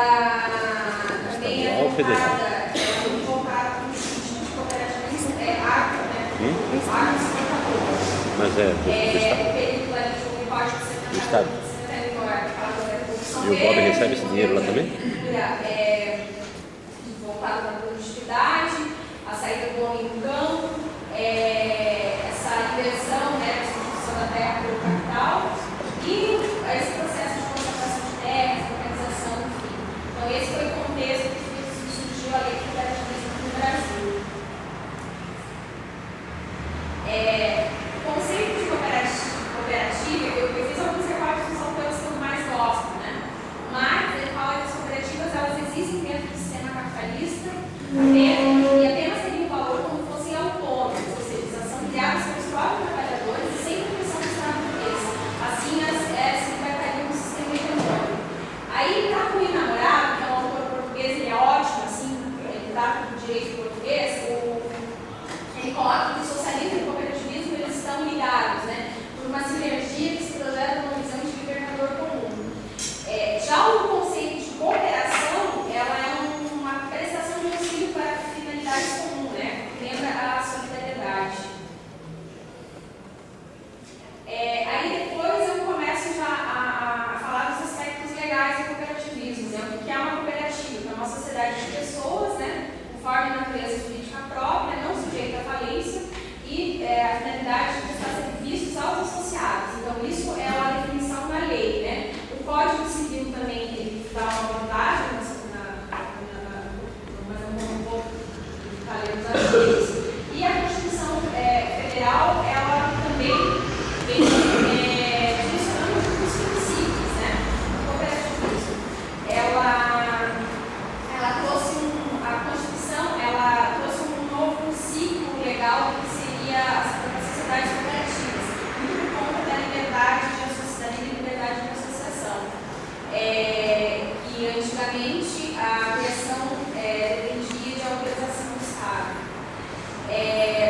ela também é federal. voltada para o instituto de cooperativas agro, né? Mas é do Estado. E o Bob recebe esse dinheiro lá também? Voltado para a produtividade, a saída do homem do campo, essa inversão, né, da substituição da terra pelo capital e esse processo de concentração de terras, organização, enfim. Então, esse foi o contexto que surgiu a lei de cooperativismo no Brasil. O conceito de cooperativa, eu fiz alguns recortes que são coisas que eu mais gosto, né? Mas ele fala que as cooperativas elas existem dentro do sistema capitalista e apenas teriam valor como fossem autônomos, ou seja, elas são criadas pelos próprios trabalhadores e sem permissão do Estado deles. Assim, se libertariam no sistema econômico. Aí, para Rui Namorado, que é um autor português, ele é ótimo, assim, ele trata do direito português, ele coloca que o socialismo e o cooperativismo eles estão ligados, né, por uma sinergia que se projeta numa visão de libertador comum. Já o conceito de cooperação, ela é uma prestação de auxílio para finalidades comuns, né, que lembra a solidariedade. Aí depois eu começo já a falar dos aspectos legais do cooperativismo, né, o que é uma cooperativa, que é uma sociedade de pessoas, né, conforme natureza jurídica própria, não sujeita à falência e a finalidade de prestar serviços aos associados. Então, isso é uma definição da lei, né? O Código Civil também ele dá uma vantagem, mas eu não vou ficar lendo as leis. E a Constituição Federal, ela também vem direcionando os princípios, né? O cooperativismo. Ela trouxe a Constituição, ela trouxe um novo ciclo legal que seria as sociedades cooperativas, muito por conta da liberdade de associação e liberdade de associação. Que antigamente a criação dependia de autorização do Estado.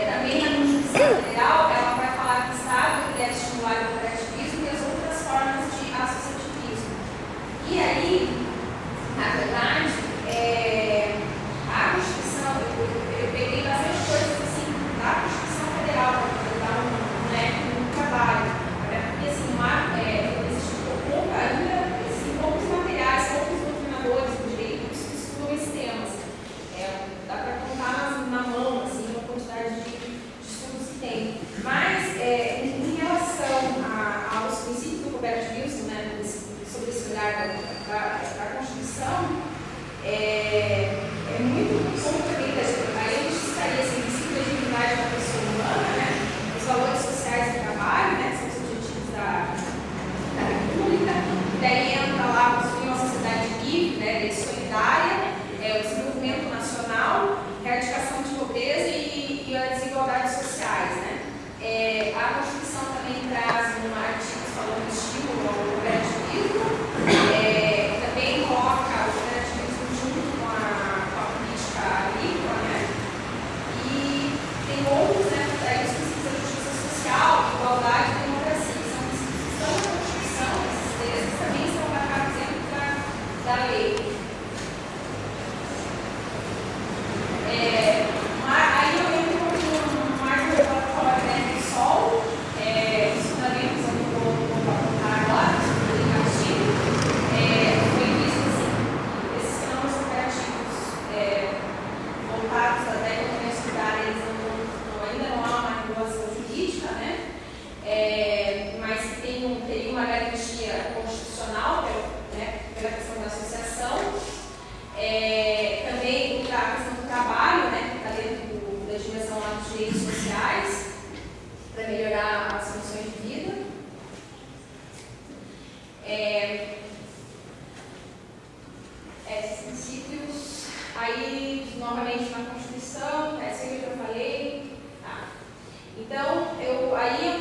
Também na Constituição Federal, ela vai falar que o Estado deve estimular o cooperativismo e as outras formas de associativismo. E aí, na verdade, a Constituição, eu peguei bastante coisas assim da Constituição Federal para dar um trabalho, até porque assim, existem poucos materiais, poucos doutrinadores do direito que estudam esses temas. Dá para contar na mão assim, a quantidade de estudos que tem. Mas, em relação aos princípios do cooperativismo, né, sobre esse olhar da Constituição, é muito bom também da gente. Aí a gente citaria esse princípio da dignidade da pessoa humana, né, os valores sociais do trabalho, né, que são os objetivos da República. Daí entra lá construir uma sociedade livre, né, solidária, o desenvolvimento nacional, a erradicação de pobreza e as desigualdades sociais, né. A Constituição também traz um artigo falando de estímulo ao cooperativismo, também coloca o cooperativismo junto com a política agrícola, né, e tem outros, né, os princípios da justiça social, igualdade e democracia, que são princípios que estão na Constituição, esses textos também são marcados dentro da lei. Aí eu entro com mais um relatório, né, do SOL, os fundamentos eu não vou apontar agora, sobre o negativo. Foi visto assim, esses fenômenos cooperativos voltados até quando eu estudar, eles ainda não há uma regulação jurídica, né? Mas teria uma garantia constitucional pela questão da associação. Também a questão do trabalho, né, que está dentro da dimensão lá dos direitos sociais, para melhorar as condições de vida. Esses princípios, aí, novamente na Constituição, essa que eu já falei. Tá. Então, aí eu